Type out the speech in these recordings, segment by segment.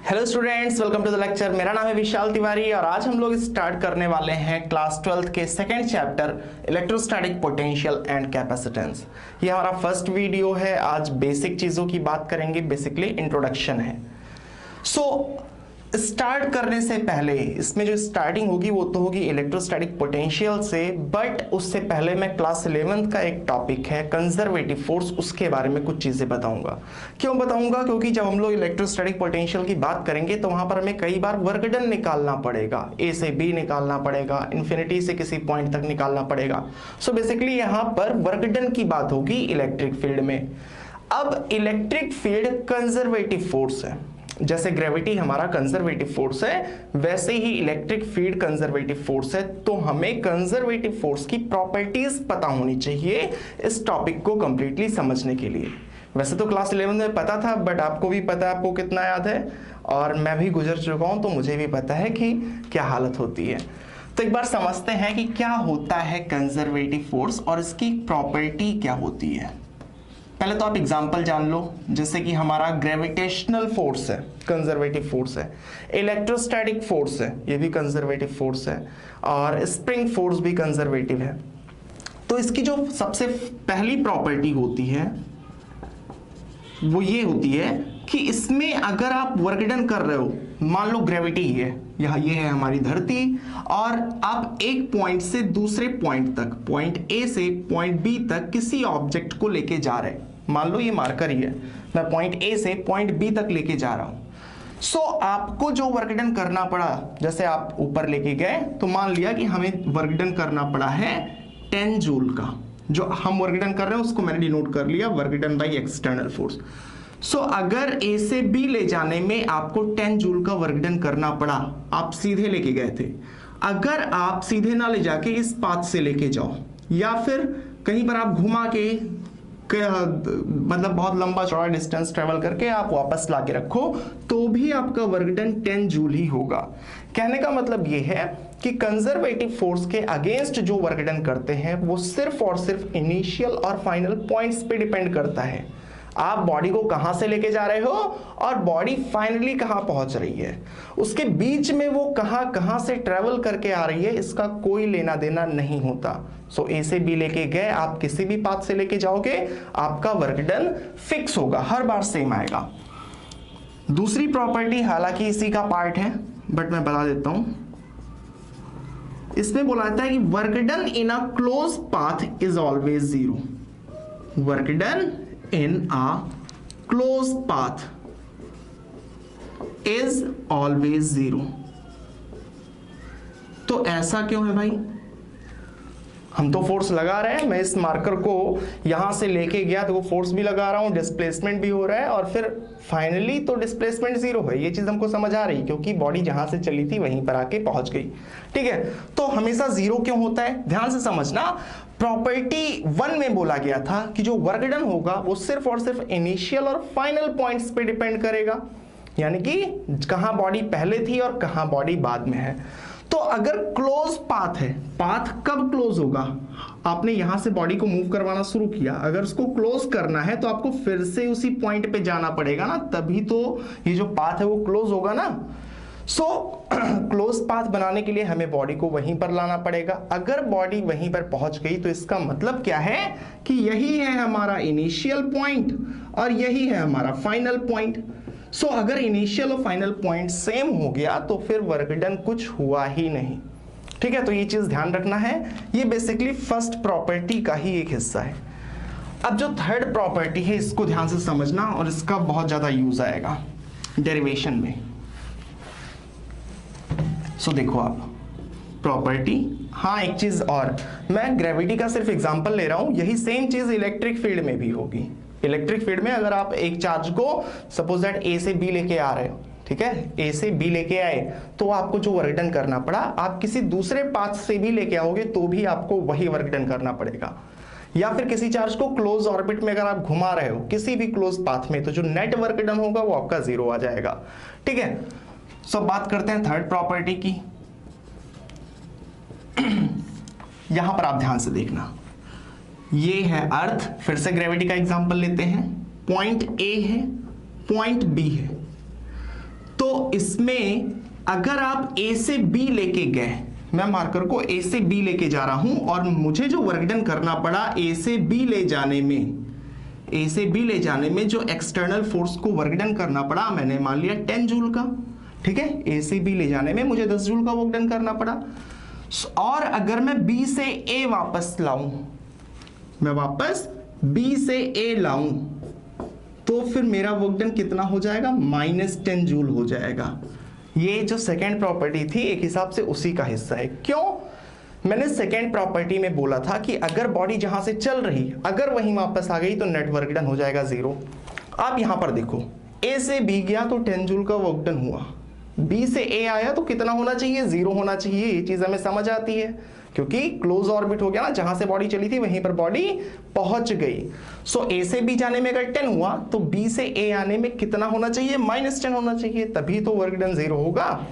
Hello students, welcome to the lecture. मेरा नाम है विशाल तिवारी और आज हम लोग स्टार्ट करने वाले हैं क्लास 12th के second chapter electrostatic potential and capacitance. ये हमारा फर्स्ट वीडियो है। आज बेसिक चीज़ों की बात करेंगे, बेसिकली इंट्रोडक्शन है। स्टार्ट करने से पहले इसमें जो स्टार्टिंग होगी वो तो होगी इलेक्ट्रोस्टैटिक पोटेंशियल से, बट उससे पहले मैं क्लास 11th का एक टॉपिक है कंजर्वेटिव फोर्स, उसके बारे में कुछ चीज़ें बताऊंगा। क्यों बताऊंगा? क्योंकि जब हम लोग इलेक्ट्रोस्टैटिक पोटेंशियल की बात करेंगे तो वहां पर हमें कई बार वर्क डन निकालना पड़ेगा, ए से बी निकालना पड़ेगा, इन्फिनिटी से किसी पॉइंट तक निकालना पड़ेगा। सो बेसिकली यहाँ पर वर्क डन की बात होगी इलेक्ट्रिक फील्ड में। अब इलेक्ट्रिक फील्ड कंजर्वेटिव फोर्स है। जैसे ग्रेविटी हमारा कंजर्वेटिव फोर्स है, वैसे ही इलेक्ट्रिक फील्ड कंजर्वेटिव फोर्स है। तो हमें कंजर्वेटिव फोर्स की प्रॉपर्टीज पता होनी चाहिए इस टॉपिक को कंप्लीटली समझने के लिए। वैसे तो क्लास 11 में पता था, बट आपको भी पता है, आपको कितना याद है, और मैं भी गुजर चुका हूं तो मुझे भी पता है कि क्या हालत होती है। तो एक बार समझते हैं कि क्या होता है कंजर्वेटिव फोर्स और इसकी प्रॉपर्टी क्या होती है। पहले तो आप एग्जाम्पल जान लो, जैसे कि हमारा ग्रेविटेशनल फोर्स है, कंजर्वेटिव फोर्स है, इलेक्ट्रोस्टैटिक फोर्स है, ये भी कंजर्वेटिव फोर्स है, और स्प्रिंग फोर्स भी कंजर्वेटिव है। तो इसकी जो सबसे पहली प्रॉपर्टी होती है वो ये होती है कि इसमें अगर आप वर्क डन कर रहे हो, मान लो ग्रेविटी है, यहाँ ये है हमारी धरती, और आप एक पॉइंट से दूसरे पॉइंट तक, पॉइंट ए से पॉइंट बी तक किसी ऑब्जेक्ट को लेके जा रहे हैं। मान लो ये मार्कर ही है, मैं पॉइंट ए से पॉइंट बी तक लेके जा रहा हूं। सो आपको जो वर्क डन करना पड़ा, जैसे आप ऊपर लेके गए तो मान लिया कि हमें वर्क डन करना पड़ा है 10 जूल का। जो हम वर्क डन कर रहे हैं उसको मैंने डिनोट कर लिया work done by external force. So अगर ए से बी ले जाने में आपको 10 जूल का वर्क डन करना पड़ा, आप सीधे लेके गए थे। अगर आप सीधे ना ले जाके इस पाथ से लेके जाओ, या फिर कहीं पर आप घुमा के मतलब बहुत लंबा चौड़ा डिस्टेंस ट्रेवल करके आप वापस ला के रखो, तो भी आपका वर्क डन 10 जूल ही होगा। कहने का मतलब ये है कि कंजर्वेटिव फोर्स के अगेंस्ट जो वर्क डन करते हैं वो सिर्फ और सिर्फ इनिशियल और फाइनल पॉइंट्स पे डिपेंड करता है। आप बॉडी को कहां से लेके जा रहे हो और बॉडी फाइनली कहां पहुंच रही है, उसके बीच में वो कहां कहां से ट्रेवल करके आ रही है, इसका कोई लेना देना नहीं होता। सो ए से बी लेके गए, आप किसी भी पाथ से लेके जाओगे, आपका वर्क डन फिक्स होगा, हर बार सेम आएगा। दूसरी प्रॉपर्टी हालांकि इसी का पार्ट है, बट मैं बता देता हूं। इसमें बोला जाता है कि work done in a close path is always zero. Work done in a closed path is always zero। तो ऐसा क्यों है भाई? हम तो फोर्स लगा रहे हैं, मैं इस मार्कर को यहां से लेके गया तो वो फोर्स भी लगा रहा हूं, डिस्प्लेसमेंट भी हो रहा है, और फिर फाइनली तो डिस्प्लेसमेंट जीरो है। ये चीज हमको समझ आ रही, क्योंकि बॉडी जहां से चली थी वहीं पर आके पहुंच गई। ठीक है, तो हमेशा जीरो क्यों होता है, ध्यान से समझना। प्रॉपर्टी 1 में बोला गया था कि जो वर्क डन होगा वो सिर्फ और सिर्फ इनिशियल और फाइनल पॉइंट्स पे डिपेंड करेगा, यानी कि कहां बॉडी पहले थी और कहां बॉडी बाद में है। तो अगर क्लोज पाथ है, पाथ कब क्लोज होगा? आपने यहां से बॉडी को मूव करवाना शुरू किया, अगर उसको क्लोज करना है तो आपको फिर से उसी पॉइंट पे जाना पड़ेगा ना, तभी तो ये जो पाथ है वो क्लोज होगा ना। सो क्लोज पाथ बनाने के लिए हमें बॉडी को वहीं पर लाना पड़ेगा। अगर बॉडी वहीं पर पहुंच गई तो इसका मतलब क्या है कि यही है हमारा इनिशियल पॉइंट और यही है हमारा फाइनल पॉइंट। सो अगर इनिशियल और फाइनल पॉइंट सेम हो गया तो फिर वर्क डन कुछ हुआ ही नहीं। ठीक है, तो ये चीज ध्यान रखना है। ये बेसिकली फर्स्ट प्रॉपर्टी का ही एक हिस्सा है। अब जो थर्ड प्रॉपर्टी है इसको ध्यान से समझना, और इसका बहुत ज्यादा यूज आएगा डेरिवेशन में। सो देखो आप प्रॉपर्टी, हाँ एक चीज और, मैं ग्रेविटी का सिर्फ एग्जांपल ले रहा हूं, यही सेम चीज इलेक्ट्रिक फील्ड में भी होगी। इलेक्ट्रिक फील्ड में अगर आप एक चार्ज को सपोज दैट ए से बी लेके आ रहे हो, ठीक है, ए से बी लेके आए तो आपको जो वर्क डन करना पड़ा, आप किसी दूसरे पाथ से भी लेके आओगे तो भी आपको वही वर्क डन करना पड़ेगा। या फिर किसी चार्ज को क्लोज ऑर्बिट में अगर आप घुमा रहे हो किसी भी क्लोज पाथ में, तो जो नेट वर्क डन होगा वो आपका जीरो आ जाएगा। ठीक है, सो बात करते हैं थर्ड प्रॉपर्टी की। यहां पर आप ध्यान से देखना, ये है अर्थ, फिर से ग्रेविटी का एग्जांपल लेते हैं। पॉइंट ए है, पॉइंट बी है, तो इसमें अगर आप ए से बी लेके गए, मैं मार्कर को ए से बी लेके जा रहा हूं और मुझे जो वर्क डन करना पड़ा ए से बी ले जाने में जो एक्सटर्नल फोर्स को वर्क डन करना पड़ा, मैंने मान लिया 10 जूल का। ठीक है, ए से बी ले जाने में मुझे 10 जूल का वर्क डन करना पड़ा। और अगर मैं बी से ए वापस लाऊं, मैं वापस बी से ए लाऊं, तो फिर मेरा वर्क डन कितना हो जाएगा? -10 जूल हो जाएगा। ये जो सेकेंड प्रॉपर्टी थी एक हिसाब से उसी का हिस्सा है। क्यों? मैंने सेकेंड प्रॉपर्टी में बोला था कि अगर बॉडी जहां से चल रही अगर वहीं वापस आ गई तो नेट वर्क डन हो जाएगा 0। आप यहां पर देखो, ए से बी गया तो 10 जूल का वर्क डन हुआ, बी से ए आया तो कितना होना चाहिए? 0 होना चाहिए। ये चीज हमें समझ आती है क्योंकि क्लोज ऑर्बिट हो गया ना, जहां से बॉडी चली थी वहीं पर बॉडी पहुंच गई। सो ए से बी जाने में अगर 10 हुआ तो बी से ए आने में कितना होना चाहिए? -10 होना चाहिए, तभी तो वर्क डन 0 होगा।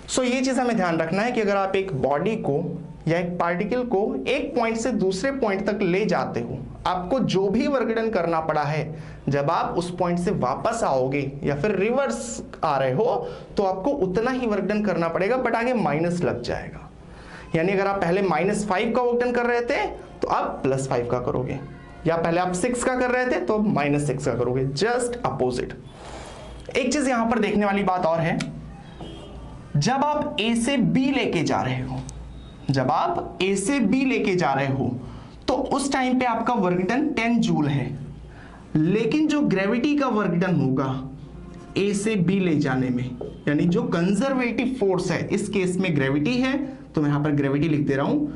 सो ये चीज हमें ध्यान रखना है कि अगर आप एक बॉडी को या एक पार्टिकल को एक पॉइंट से दूसरे पॉइंट तक ले जाते हो, आपको जो भी वर्क डन करना पड़ा है, जब आप उस पॉइंट से वापस आओगे या फिर रिवर्स आ रहे हो तो आपको उतना ही वर्क डन करना पड़ेगा, बट आगे माइनस लग जाएगा। यानी अगर आप पहले -5 का वर्क डन कर रहे थे तो आप +5 का करोगे, या पहले आप 6 का कर रहे थे तो -6 का करोगे, जस्ट अपोजिट। एक चीज यहां पर देखने वाली बात और है, जब आप ए से बी लेके जा रहे हो, तो उस टाइम पे आपका वर्क डन 10 जूल है, लेकिन जो ग्रेविटी का वर्क डन होगा ए से बी ले जाने में, यानी जो कंजर्वेटिव फोर्स है, इस केस में ग्रेविटी है तो मैं यहां पर ग्रेविटी लिख दे रहा हूं।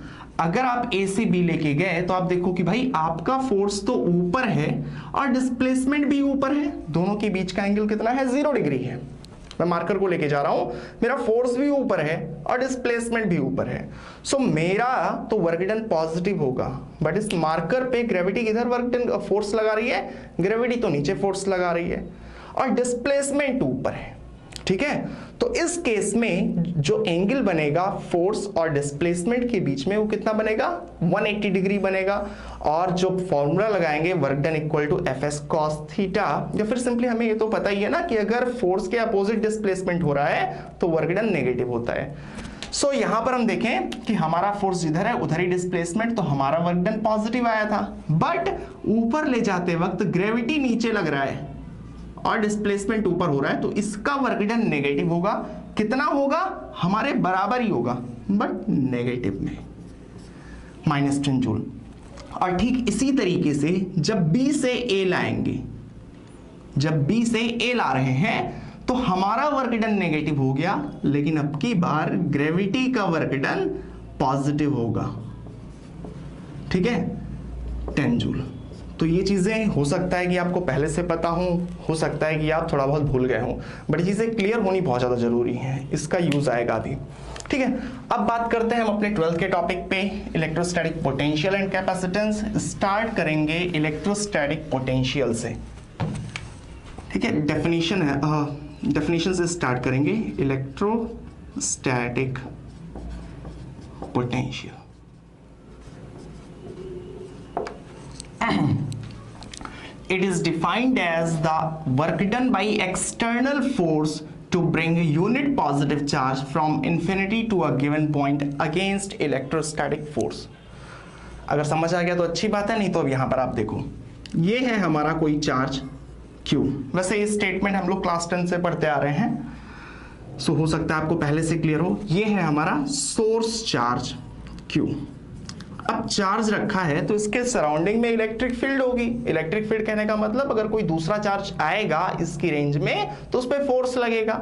अगर आप ए से बी लेके गए तो आप देखो कि भाई आपका फोर्स तो ऊपर है और डिस्प्लेसमेंट भी ऊपर है, दोनों के बीच का एंगल कितना है? 0 डिग्री है। मैं मार्कर को लेके जा रहा हूं, मेरा फोर्स भी ऊपर है और डिस्प्लेसमेंट भी ऊपर है। सो मेरा तो वर्क डन पॉजिटिव होगा, बट इस मार्कर पे ग्रेविटी किधर वर्क डन फोर्स लगा रही है? ग्रेविटी तो नीचे फोर्स लगा रही है और डिस्प्लेसमेंट ऊपर है। ठीक है, तो इस केस में जो एंगल बनेगा फोर्स और डिस्प्लेसमेंट के बीच में वो कितना बनेगा? 180 डिग्री बनेगा। और जो फॉर्मूला लगाएंगे work done equal to Fs cos theta, या फिर सिंपली हमें ये तो पता ही है ना कि अगर फोर्स के अपोजिट डिस्प्लेसमेंट हो रहा है तो वर्क डन नेगेटिव होता है। सो यहां पर हम देखें कि हमारा फोर्स जिधर है उधर ही डिस्प्लेसमेंट, तो हमारा वर्क डन पॉजिटिव आया था, बट ऊपर ले जाते वक्त ग्रेविटी नीचे लग रहा है और डिस्प्लेसमेंट ऊपर हो रहा है, तो इसका वर्क डन नेगेटिव होगा। कितना होगा? हमारे बराबर ही होगा, बट नेगेटिव में, -10 जूल। और ठीक इसी तरीके से जब बी से ए लाएंगे, जब बी से ए ला रहे हैं तो हमारा वर्क डन नेगेटिव हो गया, लेकिन अब की बार ग्रेविटी का वर्क डन पॉजिटिव होगा। ठीक है, 10 जूल। तो ये चीजें हो सकता है कि आपको पहले से पता हो सकता है कि आप थोड़ा बहुत भूल गए हो, बट चीजें क्लियर होनी बहुत ज्यादा जरूरी है, इसका यूज आएगा अभी। ठीक है, अब बात करते हैं हम अपने 12th के टॉपिक पे, electrostatic potential and capacitance. Start करेंगे इलेक्ट्रोस्टैटिक पोटेंशियल से। ठीक है, डेफिनेशन है, डेफिनेशन से स्टार्ट करेंगे। Electrostatic potential, it is defined as the work done by external force to bring a unit positive charge from infinity to a given point against electrostatic force। अगर समझ आ गया तो अच्छी बात है, नहीं तो अब यहां पर आप देखो, ये है हमारा कोई चार्ज Q। वैसे ये स्टेटमेंट हम लोग क्लास 10 से पढ़ते आ रहे हैं, सो हो सकता है आपको पहले से क्लियर हो। ये है हमारा सोर्स चार्ज Q। अब चार्ज रखा है तो इसके सराउंडिंग में इलेक्ट्रिक फील्ड होगी। इलेक्ट्रिक फील्ड कहने का मतलब अगर कोई दूसरा चार्ज आएगा इसकी रेंज में तो उस पर फोर्स लगेगा।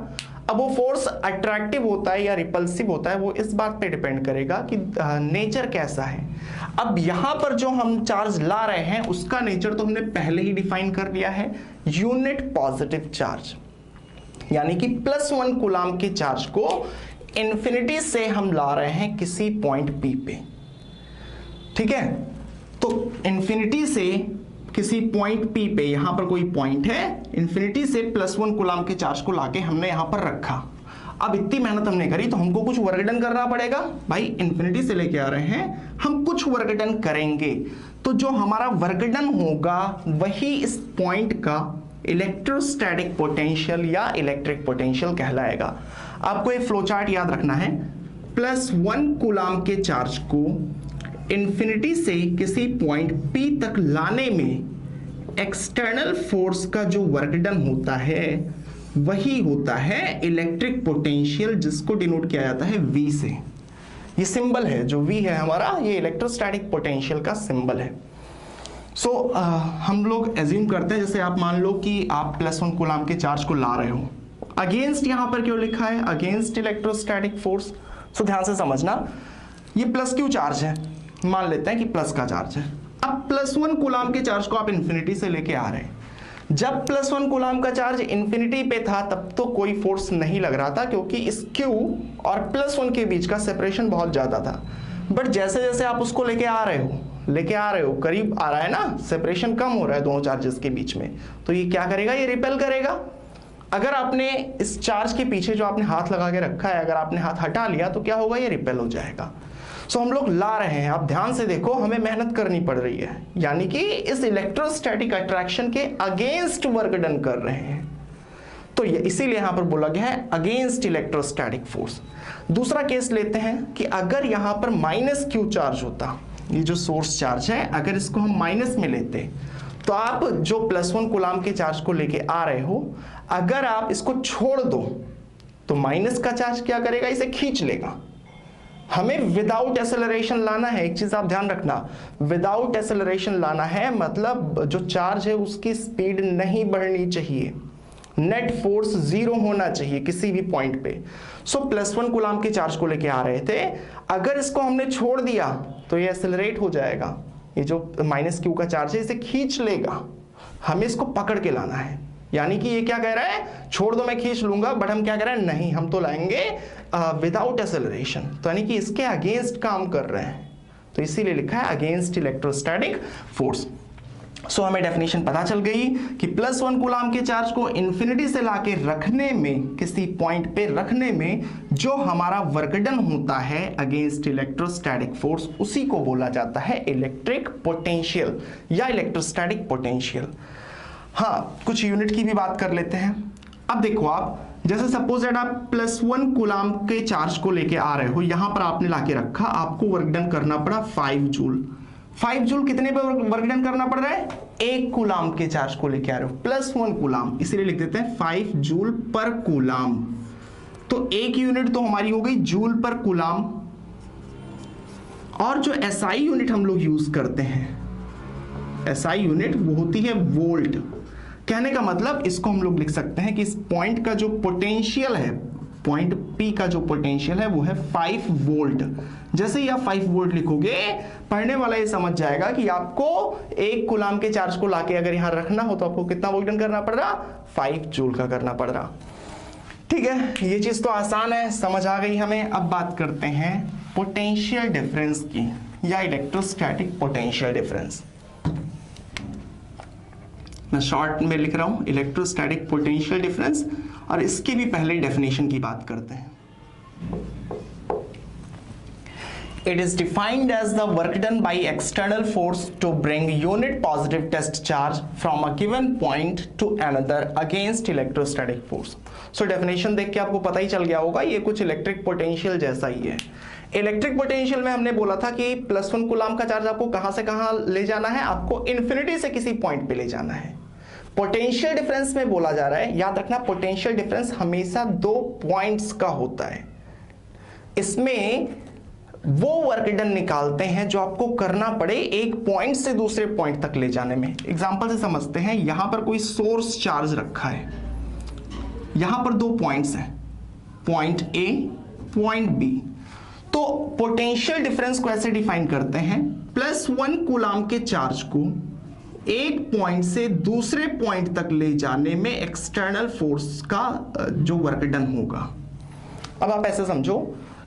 अब वो फोर्स अट्रैक्टिव होता है या रिपल्सिव होता है, वो इस बात पे डिपेंड करेगा कि नेचर कैसा है। अब यहां पर जो हम चार्ज ला रहे हैं उसका नेचर तो हमने पहले ही डिफाइन कर लिया है, यूनिट पॉजिटिव चार्ज, यानी कि +1 कूलाम के चार्ज को इन्फिनिटी से हम ला रहे हैं किसी पॉइंट P पे। ठीक है, तो इन्फिनिटी से किसी पॉइंट P पे, यहां पर कोई पॉइंट है, इन्फिनिटी से +1 कूलाम के चार्ज को लाके हमने यहां पर रखा। अब इतनी मेहनत हमने करी तो हमको कुछ वर्क डन करना पड़ेगा। भाई इन्फिनिटी से लेके आ रहे हैं, हम कुछ वर्क डन करेंगे, तो जो हमारा वर्क डन होगा वही इस पॉइंट का इलेक्ट्रोस्टैटिक पोटेंशियल या इलेक्ट्रिक पोटेंशियल कहलाएगा। आपको एक फ्लो चार्ट याद रखना है। +1 कूलाम के चार्ज को इंफिनिटी से किसी पॉइंट P तक लाने में एक्सटर्नल फोर्स का जो वर्क डन होता है वही होता है इलेक्ट्रिक पोटेंशियल, जिसको डिनोट किया जाता है V से। ये सिंबल है जो V है हमारा, ये इलेक्ट्रोस्टैटिक पोटेंशियल का सिंबल है। हम लोग एज्यूम करते हैं, जैसे आप मान लो कि आप +1 कूलाम के चार्ज को ला रहे हो, अगेंस्ट यहां पर क्यों लिखा है, अगेंस्ट इलेक्ट्रोस्टैटिक फोर्स। ध्यान से समझना, ये प्लस क्यू चार्ज है, मान लेते हैं कि प्लस का चार्ज है। अब +1 कूलाम के चार्ज को आप इंफिनिटी से लेके आ रहे हैं। जब +1 कूलाम का चार्ज इंफिनिटी पे था तब तो कोई फोर्स नहीं लग रहा था, क्योंकि इस Q और +1 के बीच का सेपरेशन बहुत ज्यादा था। बट जैसे जैसे आप उसको लेके आ रहे हो, करीब आ रहा है ना, सेपरेशन कम हो रहा है दोनों चार्जेस के बीच में, तो ये क्या करेगा, ये रिपेल करेगा। अगर आपने इस चार्ज के पीछे जो आपने हाथ लगा के रखा है, अगर आपने हाथ हटा लिया तो क्या होगा, ये रिपेल हो जाएगा। हम लोग ला रहे हैं, आप ध्यान से देखो, हमें मेहनत करनी पड़ रही है, यानी कि इस इलेक्ट्रोस्टैटिक अट्रैक्शन के अगेंस्ट वर्क डन कर रहे हैं, तो ये इसीलिए यहां पर बोला गया है अगेंस्ट इलेक्ट्रोस्टैटिक फोर्स। दूसरा केस लेते हैं कि अगर यहां पर -Q चार्ज होता, ये जो सोर्स चार्ज है, अगर इसको हम माइनस में लेते तो आप जो +1 कूलाम के चार्ज को लेके आ रहे हो, अगर आप इसको छोड़ दो तो माइनस का चार्ज क्या करेगा, इसे खींच लेगा। हमें विदाउट एक्सेलरेशन लाना है, एक चीज आप ध्यान रखना, विदाउट एक्सेलरेशन लाना है, मतलब जो चार्ज है उसकी स्पीड नहीं बढ़नी चाहिए, नेट फोर्स 0 होना चाहिए किसी भी पॉइंट पे। +1 कूलाम के चार्ज को लेके आ रहे थे, अगर इसको हमने छोड़ दिया तो ये एक्सेलरेट हो जाएगा, ये जो -Q का चार्ज है इसे खींच लेगा, हमें इसको पकड़ के लाना है। यानी कि ये क्या कह रहा है, छोड़ दो मैं खींच लूंगा, बट हम क्या कह रहे हैं, नहीं, हम तो लाएंगे विदाउट एक्सेलरेशन, तो यानी कि इसके अगेंस्ट काम कर रहे हैं, तो इसीलिए लिखा है अगेंस्ट इलेक्ट्रोस्टैटिक फोर्स। हमें डेफिनेशन पता चल गई कि +1 कूलाम के चार्ज को इंफिनिटी से लाके रखने में, किसी पॉइंट पे रखने में जो हमारा वर्क डन होता है अगेंस्ट इलेक्ट्रोस्टैटिक फोर्स, उसी को बोला जाता है इलेक्ट्रिक पोटेंशियल या इलेक्ट्रोस्टैटिक पोटेंशियल। हाँ, कुछ यूनिट की भी बात कर लेते हैं। अब देखो, आप जैसे सपोज दैट आप +1 कूलाम के चार्ज को लेके आ रहे हो, यहां पर आपने लाके रखा, आपको वर्क डन करना पड़ा 5 जूल। 5 जूल कितने पे वर्क डन करना पड़ रहा है, 1 कूलाम के चार्ज को लेके आ रहे हो, +1 कूलाम, इसीलिए लिख देते हैं 5 जूल पर कूलाम। तो एक यूनिट तो हमारी हो गई जूल पर कूलाम, और जो SI यूनिट हम लोग यूज करते हैं, SI यूनिट वो होती है वोल्ट। कहने का मतलब, इसको हम लोग लिख सकते हैं कि इस पॉइंट का जो पोटेंशियल है, पॉइंट P का जो पोटेंशियल है वो है 5 वोल्ट। जैसे ही आप 5 वोल्ट लिखोगे, पढ़ने वाला ये समझ जाएगा कि आपको 1 कूलाम के चार्ज को लाके अगर यहां रखना हो तो आपको कितना वोल्ट डन करना पड़ रहा, 5 जूल का करना पड़ रहा। ठीक है, ये चीज तो आसान है, समझ आ गई हमें। अब बात करते हैं पोटेंशियल डिफरेंस की, या इलेक्ट्रोस्टैटिक पोटेंशियल डिफरेंस। मैं शॉर्ट में लिख रहा हूं इलेक्ट्रोस्टैटिक पोटेंशियल डिफरेंस, और इसके भी पहले डेफिनेशन की बात करते हैं। It is defined as the work done by external force to bring unit positive test charge from a given point to another against electrostatic force. So definition देख के आपको पता ही चल गया होगा, ये कुछ इलेक्ट्रिक पोटेंशियल जैसा ही है। इलेक्ट्रिक पोटेंशियल में हमने बोला था कि +1 कूलाम का चार्ज आपको कहां से कहां ले जाना है, आपको इंफिनिटी से किसी पॉइंट पे ले जाना है। पोटेंशियल डिफरेंस में बोला जा रहा है, याद रखना, पोटेंशियल डिफरेंस हमेशा 2 पॉइंट्स का होता है। इसमें वो वर्क डन निकालते हैं जो आपको करना पड़े एक पॉइंट से दूसरे पॉइंट तक ले जाने में। एग्जांपल से समझते हैं, यहां पर कोई सोर्स चार्ज रखा है, यहां पर 2 पॉइंट्स हैं, पॉइंट A, पॉइंट B। तो पोटेंशियल डिफरेंस को ऐसे डिफाइन करते हैं, +1 कूलाम के चार्ज को एक पॉइंट से दूसरे पॉइंट तक ले जाने में एक्सटर्नल फोर्स का जो वर्क डन होगा। अब आप ऐसे समझो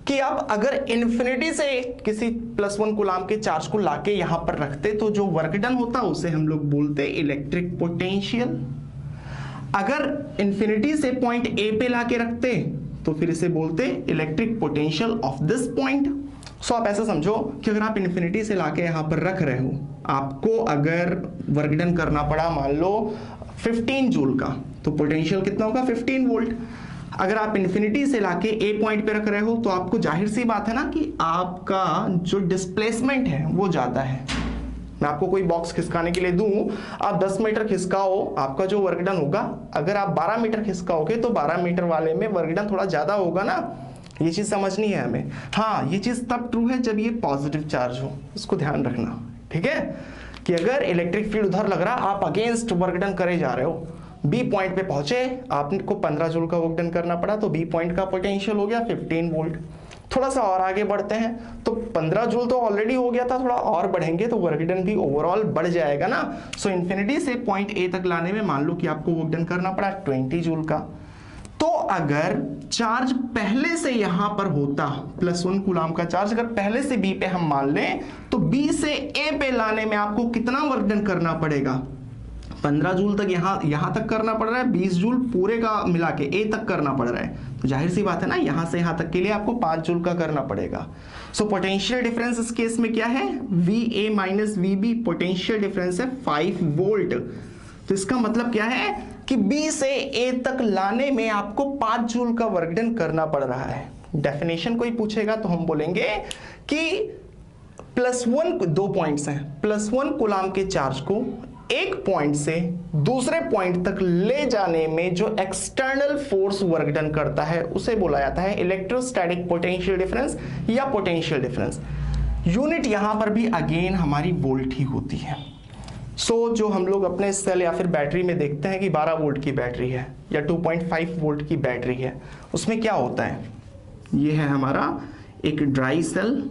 कि आप अगर इंफिनिटी से किसी +1 कूलाम के चार्ज को लाके यहां पर रखते तो जो वर्क डन होता उसे हम लोग बोलते इलेक्ट्रिक पोटेंशियल। अगर इंफिनिटी से पॉइंट A पे लाके रखते तो फिर इसे बोलते electric potential of this point. So आप ऐसा समझो कि अगर आप इंफिनिटी से लाके यहां पर रख रहे हो, आपको अगर वर्क डन करना पड़ा मान लो 15 जूल का, तो पोटेंशियल कितना होगा 15 वोल्ट। अगर आप इन्फिनिटी से लाके ए पॉइंट पे रख रहे हो तो आपको जाहिर सी बात है ना कि आपका जो डिस्प्लेसमेंट है वो ज्यादा है। मैं आपको कोई बॉक्स खिसकाने के लिए दूं, आप 10 मीटर खिसकाओ, आपका जो वर्क डन होगा, अगर आप 12 मीटर खिसकाओगे तो 12 मीटर वाले में वर्क डन थोड़ा ज्यादा होगा ना। ये चीज समझनी है हमें। हाँ, ये चीज तब ट्रू है जब ये पॉजिटिव चार्ज हो, इसको ध्यान रखना, ठीक है। कि अगर इलेक्ट्रिक फील्ड उधर लग रहा, आप अगेंस्ट वर्क डन करे जा रहे हो, बी पॉइंट पे पहुंचे, आपको 15 जूल का वर्क डन करना पड़ा, तो बी पॉइंट का पोटेंशियल हो गया 15 वोल्ट। थोड़ा सा और आगे बढ़ते हैं तो 15 जूल तो ऑलरेडी हो गया था, थोड़ा और बढ़ेंगे तो वर्क डन भी ओवरऑल बढ़ जाएगा ना। सो इन्फिनिटी से पॉइंट ए तक लाने में मान लो कि आपको वर्क डन करना पड़ा 20 जूल का। तो अगर चार्ज पहले से यहां पर होता, +1 कूलाम का चार्ज अगर पहले से बी पे हम मान लें, तो बी से ए पे लाने में आपको कितना वर्क डन करना पड़ेगा? 15 जूल तक यहां तक करना पड़ रहा है, 20 जूल पूरे का मिला के ए तक करना पड़ रहा है, तो जाहिर सी बात है ना, यहां से यहां तक के लिए आपको 5 जूल का करना पड़ेगा। सो पोटेंशियल डिफरेंस इस केस में क्या है? VA minus VB, potential difference है 5 वोल्ट। तो इसका मतलब क्या है कि B से A तक लाने में आपको 5 जूल का वर्क डन करना पड़ रहा है। डेफिनेशन कोई पूछेगा तो हम बोलेंगे कि +1, 2 पॉइंट्स हैं, +1 कूलाम के चार्ज को एक पॉइंट से दूसरे पॉइंट तक ले जाने में जो एक्सटर्नल फोर्स वर्क डन करता है उसे बोला जाता है इलेक्ट्रोस्टैटिक पोटेंशियल डिफरेंस या पोटेंशियल डिफरेंस। यूनिट यहां पर भी अगेन हमारी वोल्ट ही होती है। सो जो हम लोग अपने सेल या फिर बैटरी में देखते हैं कि 12 वोल्ट की बैटरी है या 2.5 वोल्ट की बैटरी है, उसमें क्या होता है? ये है हमारा एक ड्राई सेल,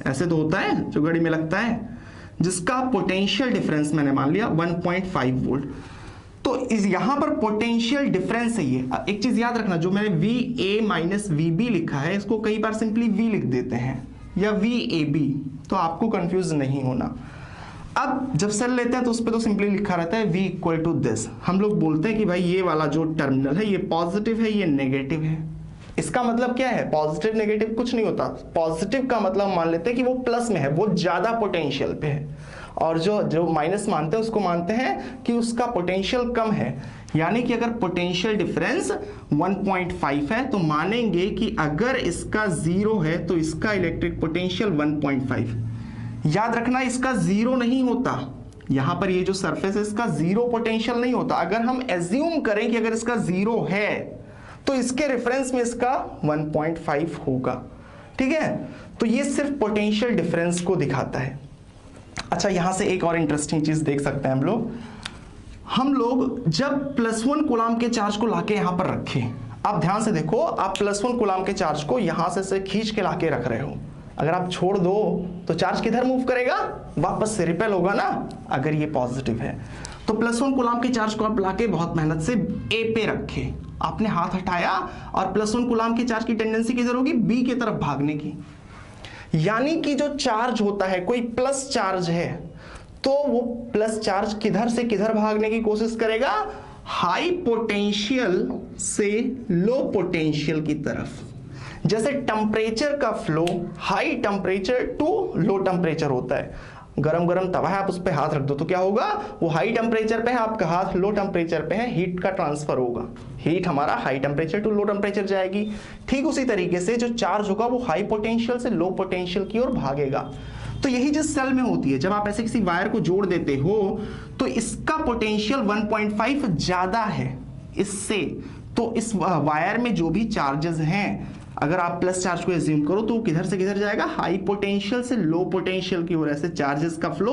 ऐसे तो होता है जो घड़ी में लगता है, जिसका पोटेंशियल डिफरेंस मैंने मान लिया 1.5 वोल्ट। तो इस यहां पर पोटेंशियल डिफरेंस है ये। एक चीज याद रखना, जो मैंने VA माइनस VB लिखा है, इसको कई बार सिंपली V लिख देते हैं या VAB, तो आपको कंफ्यूज नहीं होना। अब जब सेल लेते हैं तो उस पर तो सिंपली लिखा रहता है V इक्वल टू दिस। हम लोग बोलते हैं कि भाई ये वाला जो टर्मिनल है ये पॉजिटिव है, ये नेगेटिव है। इसका मतलब क्या है? पॉजिटिव नेगेटिव कुछ नहीं होता। पॉजिटिव का मतलब मान लेते हैं कि वो प्लस में है, वो ज्यादा पोटेंशियल पे है, और जो माइनस मानते हैं उसको मानते हैं कि उसका पोटेंशियल कम है। यानी कि अगर पोटेंशियल डिफरेंस 1.5 है तो मानेंगे कि अगर इसका 0 है तो इसका इलेक्ट्रिक पोटेंशियल 1.5। याद रखना, इसका 0 नहीं होता, यहां पर ये जो सरफेस है इसका 0 पोटेंशियल नहीं होता। अगर हम एज्यूम करें कि अगर इसका 0 है तो इसके रेफरेंस में इसका 1.5 होगा, ठीक है। तो ये सिर्फ पोटेंशियल डिफरेंस को दिखाता है। अच्छा, यहां से एक और इंटरेस्टिंग चीज देख सकते हैं हम लोग जब +1 कूलाम के चार्ज को लाके यहां पर रखें, आप ध्यान से देखो, आप +1 कूलाम के चार्ज को यहां से खींच के लाके रख रहे हो, अगर आप छोड़ दो तो चार्ज किधर मूव करेगा? वापस से रिपेल होगा ना, अगर ये पॉजिटिव है। तो +1 कूलाम के चार्ज को आप लाके बहुत मेहनत से ए पे रखे, आपने हाथ हटाया और +1 कूलाम के चार्ज की टेंडेंसी किधर होगी? बी की तरफ भागने की। यानी कि जो चार्ज होता है, कोई प्लस चार्ज है, तो वो प्लस चार्ज किधर से किधर भागने की कोशिश करेगा? हाई पोटेंशियल से लो पोटेंशियल की तरफ। जैसे टेम्परेचर का flow high temperature to low temperature होता है। गरम गरम तवा है, आप उस पर हाथ रख दो तो क्या होगा? वो हाई टेम्परेचर पे है, आपका हाथ लो टेम्परेचर पे है, हीट का ट्रांसफर होगा, हीट हमारा high temperature to low temperature जाएगी। ठीक उसी तरीके से जो चार्ज होगा वो हाई पोटेंशियल से लो पोटेंशियल की ओर भागेगा। तो यही जिस सेल में होती है, जब आप ऐसे किसी वायर को जोड़ देते हो तो इसका पोटेंशियल 1.5 ज्यादा है इससे। तो इस वायर में जो भी चार्जेस हैं, अगर आप प्लस चार्ज को एज्यूम करो तो किधर से किधर जाएगा? हाई पोटेंशियल से लो पोटेंशियल की वजह से चार्जेस का फ्लो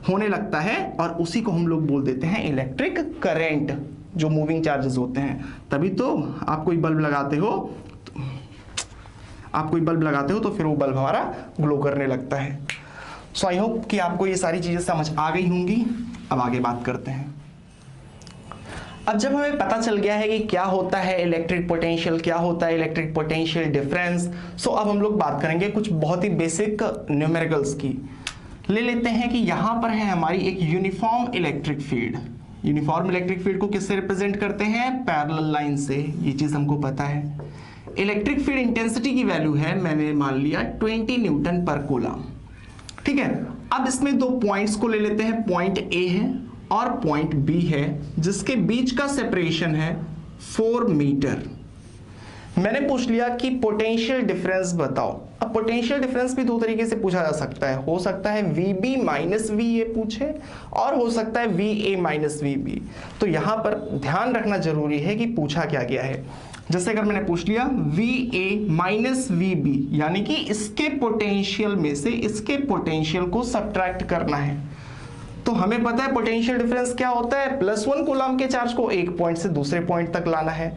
होने लगता है, और उसी को हम लोग बोल देते हैं इलेक्ट्रिक करंट, जो मूविंग चार्जेस होते हैं। तभी तो आप कोई बल्ब लगाते हो, तो फिर वो बल्ब हमारा ग्लो करने लगता है। सो आई होप कि आपको ये सारी चीजें समझ आ गई होंगी। अब आगे बात करते हैं। अब जब हमें पता चल गया है कि क्या होता है इलेक्ट्रिक पोटेंशियल, क्या होता है इलेक्ट्रिक पोटेंशियल डिफरेंस, सो अब हम लोग बात करेंगे कुछ बहुत ही बेसिक न्यूमेरिकल्स की। ले लेते हैं कि यहां पर है हमारी एक uniform electric field. Uniform electric field को किससे रिप्रेजेंट करते हैं? पैरेलल लाइन से। ये चीज हमको पता है। इलेक्ट्रिक फील्ड इंटेंसिटी की वैल्यू है, मैंने मान लिया 20 न्यूटन पर कूलम, ठीक है। अब इसमें दो पॉइंट्स को ले लेते हैं, पॉइंट ए है और पॉइंट बी है जिसके बीच का सेपरेशन है 4 मीटर। मैंने पूछ लिया कि पोटेंशियल डिफरेंस बताओ। अब पोटेंशियल डिफरेंस भी दो तरीके से पूछा जा सकता है, हो सकता है VB माइनस VA पूछे और हो सकता है VA माइनस VB। तो यहां पर ध्यान रखना जरूरी है कि पूछा क्या गया है। जैसे अगर मैंने पूछ लिया VA माइनस VB यानी कि इसके पोटेंशियल में से इसके पोटेंशियल को सब्ट्रैक्ट करना है, तो हमें पता है पोटेंशियल डिफरेंस क्या होता है, +1 कूलम के चार्ज को एक पॉइंट से दूसरे पॉइंट तक लाना है।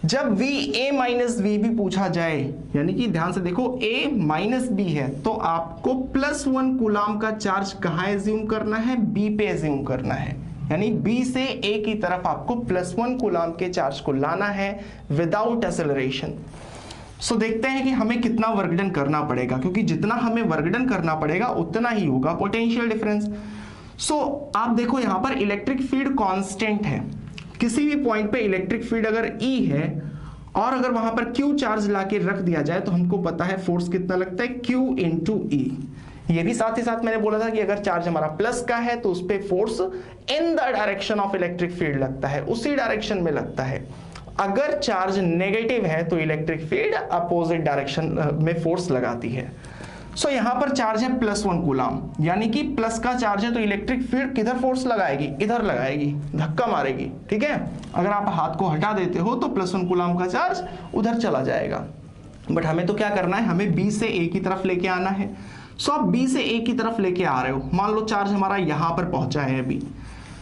जब VA माइनस VB पूछा जाए, यानी कि ध्यान से देखो A माइनस B है, तो आपको +1 कूलम का चार्ज कहाँ एज्यूम करना है, B पे एज्यूम करना है। यानी B से A की तरफ आपको +1 कूलम के चार्ज को लाना है विदाउट एक्सेलरेशन। सो देखते हैं कि हमें कितना वर्क डन करना पड़ेगा, क्योंकि जितना हमें वर्क डन करना पड़ेगा उतना ही होगा पोटेंशियल डिफरेंस। सो आप देखो यहां पर इलेक्ट्रिक फील्ड कांस्टेंट है, किसी भी पॉइंट पे इलेक्ट्रिक फील्ड अगर E है और अगर वहां पर Q चार्ज लाके रख दिया जाए तो हमको पता है फोर्स कितना लगता है, Q इंटू E। ये भी साथ ही साथ मैंने बोला था कि अगर चार्ज हमारा प्लस का है तो उस पर force in the direction of electric field लगता है, उसी डायरेक्शन में लगता है। अगर चार्ज नेगेटिव है तो इलेक्ट्रिक फील्ड अपोजिट डायरेक्शन में फोर्स लगाती है। सो यहां पर चार्ज है +1 कूलम, यानी कि प्लस का चार्ज है तो इलेक्ट्रिक फील्ड किधर फोर्स लगाएगी, इधर लगाएगी, धक्का मारेगी। ठीक है, अगर आप हाथ को हटा देते हो तो +1 कूलम का चार्ज उधर चला जाएगा। बट हमें तो क्या करना है, हमें B से A की तरफ लेके आना है। सो आप B से A की तरफ लेके आ रहे हो, मान लो चार्ज हमारा यहां पर पहुंचा है अभी।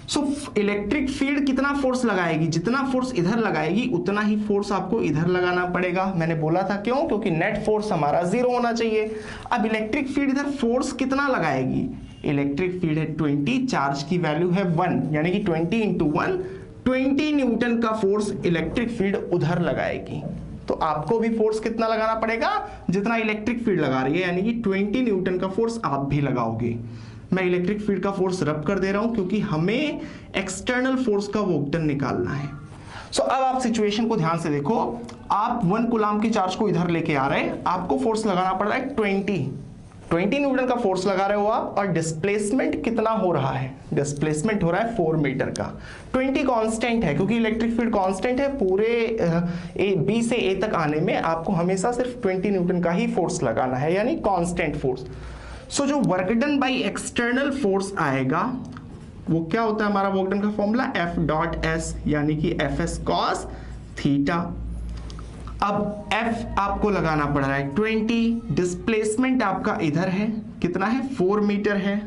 सो इलेक्ट्रिक फील्ड कितना फोर्स लगाएगी, जितना फोर्स इधर लगाएगी उतना ही फोर्स आपको इधर लगाना पड़ेगा। मैंने बोला था क्यों, क्योंकि नेट फोर्स हमारा 0 होना चाहिए। अब इलेक्ट्रिक फील्ड इधर फोर्स कितना लगाएगी, इलेक्ट्रिक फील्ड है 20, चार्ज की वैल्यू है 1, यानी कि 20 इंटू 1 20 न्यूटन का फोर्स इलेक्ट्रिक फील्ड उधर लगाएगी। तो आपको भी फोर्स कितना लगाना पड़ेगा, जितना इलेक्ट्रिक फील्ड लगा रही है, यानी कि 20 न्यूटन का फोर्स आप भी लगाओगे। मैं इलेक्ट्रिक फील्ड का फोर्स रब कर दे रहा हूं क्योंकि हमें एक्सटर्नल फोर्स का वर्क डन निकालना है। सो अब आप सिचुएशन को ध्यान से देखो, आप 1 कूलम के चार्ज को इधर लेके आ रहे हैं, आपको फोर्स लगाना पड़ रहा है 20 न्यूटन का फोर्स लगा रहे हो आप, और डिस्प्लेसमेंट कितना हो रहा है, डिस्प्लेसमेंट हो रहा है 4 मीटर का। 20 कांस्टेंट है क्योंकि इलेक्ट्रिक फील्ड कांस्टेंट है, पूरे B से A तक आने में आपको हमेशा सिर्फ 20 न्यूटन का ही फोर्स लगाना है, यानी कांस्टेंट फोर्स। सो जो work done by external force आएगा वो क्या होता है, हमारा वर्क डन का फॉर्मूला F.S, यानी कि Fs cos थीटा। अब F आपको लगाना पड़ रहा है 20, डिस्प्लेसमेंट आपका इधर है, कितना है 4 मीटर है,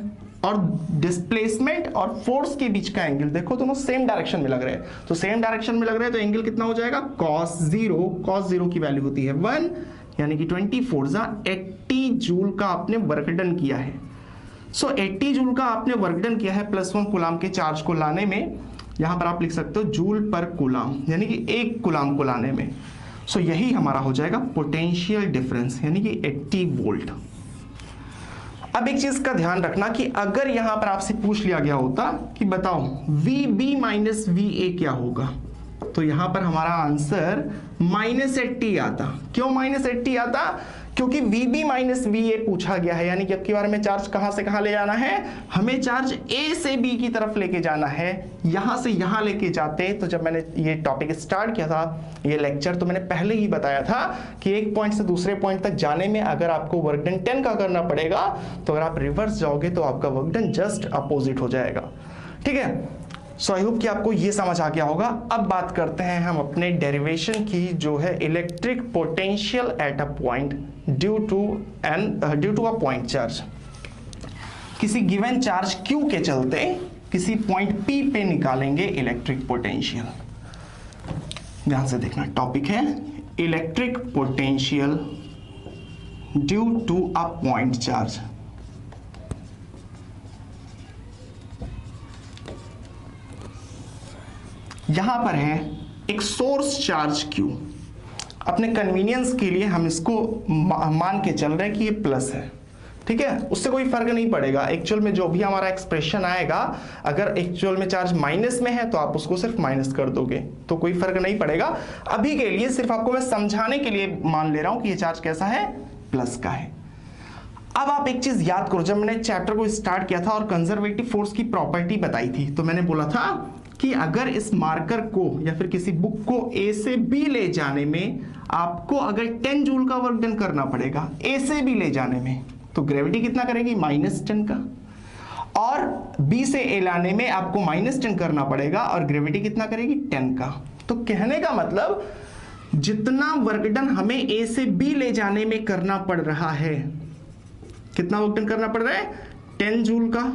और डिस्प्लेसमेंट और फोर्स के बीच का एंगल देखो दोनों सेम डायरेक्शन में लग रहे हैं, तो सेम डायरेक्शन में लग रहे हैं तो एंगल कितना हो जाएगा, cos 0 की वैल्यू होती है 1, यानी कि 24 80 जूल का आपने वर्क डन किया है। सो 80 जूल का आपने वर्क डन किया है +1 कूलम के चार्ज को लाने में। यहां पर आप लिख सकते हो जूल पर कूलम, यानी कि 1 कूलम को लाने में। सो यही हमारा हो जाएगा पोटेंशियल डिफरेंस, यानी कि 80 वोल्ट। अब एक चीज का ध्यान रखना कि अगर यहां पर आपसे पूछ लिया गया होता कि बताओ VB माइनस VA क्या होगा, तो यहां पर हमारा आंसर -80 आता। क्यों -80 आता, क्योंकि VB माइनस VA पूछा गया है, यानी कि अब की बार में चार्ज कहां से कहां ले जाना है, हमें चार्ज A से B की तरफ लेके जाना है। यहां से यहां लेके जाते, तो जब मैंने ये टॉपिक स्टार्ट किया था, ये लेक्चर, तो मैंने पहले ही बताया था कि एक पॉइंट से दूसरे पॉइंट तक जाने में अगर आपको वर्क डन 10 का करना पड़ेगा, तो अगर आप रिवर्स जाओगे तो आपका वर्क डन जस्ट अपोजिट हो जाएगा। ठीक है, सो आई होप कि आपको ये समझ आ गया होगा। अब बात करते हैं हम अपने डेरिवेशन की, जो है electric potential at a point due to a point charge. किसी गिवन चार्ज Q के चलते किसी पॉइंट P पे निकालेंगे इलेक्ट्रिक पोटेंशियल। ध्यान से देखना, टॉपिक है electric potential due to a point charge. यहां पर है एक सोर्स चार्ज Q। अपने कन्वीनियंस के लिए हम इसको मान के चल रहे हैं कि ये प्लस है, ठीक है, उससे कोई फर्क नहीं पड़ेगा। एक्चुअल में जो भी हमारा एक्सप्रेशन आएगा, अगर एक्चुअल में चार्ज माइनस में है तो आप उसको सिर्फ माइनस कर दोगे, तो कोई फर्क नहीं पड़ेगा। अभी के लिए सिर्फ आपको मैं समझाने के लिए मान ले रहा हूं कि ये चार्ज कैसा है, प्लस का है। अब आप एक चीज याद करो, जब मैंने चैप्टर को स्टार्ट किया था और कंजर्वेटिव फोर्स की प्रॉपर्टी बताई थी, तो मैंने बोला था कि अगर इस मार्कर को या फिर किसी बुक को ए से बी ले जाने में आपको अगर 10 जूल का वर्क डन करना पड़ेगा ए से बी ले जाने में, तो ग्रेविटी कितना करेगी -10 का, और बी से ए लाने में आपको -10 करना पड़ेगा और ग्रेविटी कितना करेगी 10 का। तो कहने का मतलब जितना वर्क डन हमें ए से बी ले जाने में करना पड़ रहा है, कितना वर्क डन करना पड़ रहा है 10 जूल का,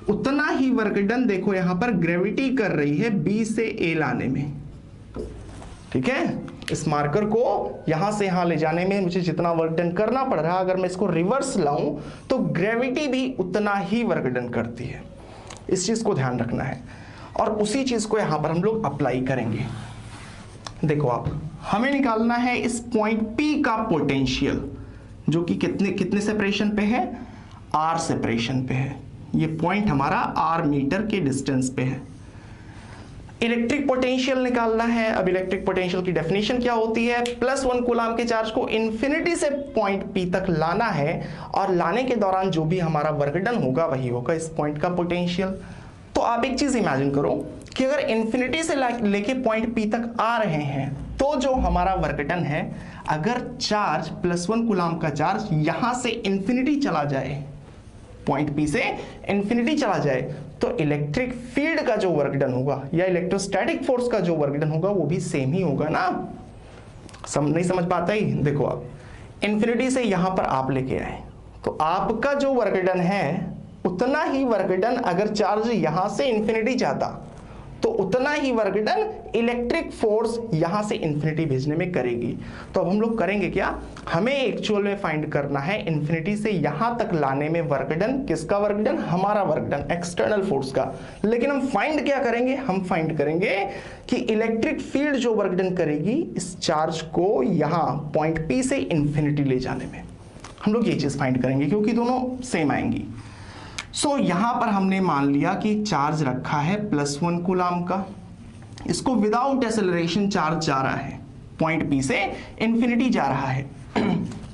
उतना ही वर्क डन देखो यहां पर ग्रेविटी कर रही है बी से ए लाने में। ठीक है, इस मार्कर को यहां से यहां ले जाने में मुझे जितना वर्क डन करना पड़ रहा है, अगर मैं इसको रिवर्स लाऊं तो ग्रेविटी भी उतना ही वर्क डन करती है। इस चीज को ध्यान रखना है और उसी चीज को यहां पर हम लोग अप्लाई करेंगे। देखो आप, हमें निकालना है इस पॉइंट P का पोटेंशियल, जो कि कितने सेपरेशन पे है, R सेपरेशन पे है। ये पॉइंट हमारा R मीटर के डिस्टेंस पे है। इलेक्ट्रिक पोटेंशियल निकालना है। अब इलेक्ट्रिक पोटेंशियल की डेफिनेशन क्या होती है, +1 कूलाम के चार्ज को इन्फिनिटी से पॉइंट P तक लाना है और लाने के दौरान जो भी हमारा वर्क डन होगा वही होगा इस पॉइंट का पोटेंशियल। तो आप एक चीज इमेजिन करो कि अगर इन्फिनिटी से लेके पॉइंट P तक आ रहे हैं तो जो हमारा वर्क डन है, अगर चार्ज +1 कूलाम का चार्ज यहां से इन्फिनिटी चला जाए, पॉइंट P से इन्फिनिटी चला जाए, तो इलेक्ट्रिक फील्ड का जो वर्क डन होगा या इलेक्ट्रोस्टैटिक फोर्स का जो वर्क डन होगा वो भी सेम ही होगा ना। नहीं समझ पाता ही? देखो आप, इन्फिनिटी से यहां पर आप लेके आए तो आपका जो वर्क डन है उतना ही वर्क डन अगर चार्ज यहां से इन्फिनिटी जाता तो उतना ही वर्क डन इलेक्ट्रिक फोर्स यहां से इन्फिनिटी भेजने में करेगी। तो अब हम लोग करेंगे क्या, हमें एक्चुअल में फाइंड करना है इन्फिनिटी से यहां तक लाने में वर्क डन। किसका वर्क डन? हमारा वर्क डन, एक्सटर्नल फोर्स का। लेकिन हम फाइंड क्या करेंगे, हम फाइंड करेंगे कि इलेक्ट्रिक फील्ड जो वर्क डन करेगी इस चार्ज को यहां पॉइंट P से इन्फिनिटी ले जाने में। हम लोग ये चीज फाइंड करेंगे क्योंकि दोनों सेम आएंगी। सो यहां पर हमने मान लिया कि चार्ज रखा है +1 कूलाम का, इसको विदाउट एक्सेलरेशन चार्ज जा रहा है, पॉइंट P से इन्फिनिटी जा रहा है।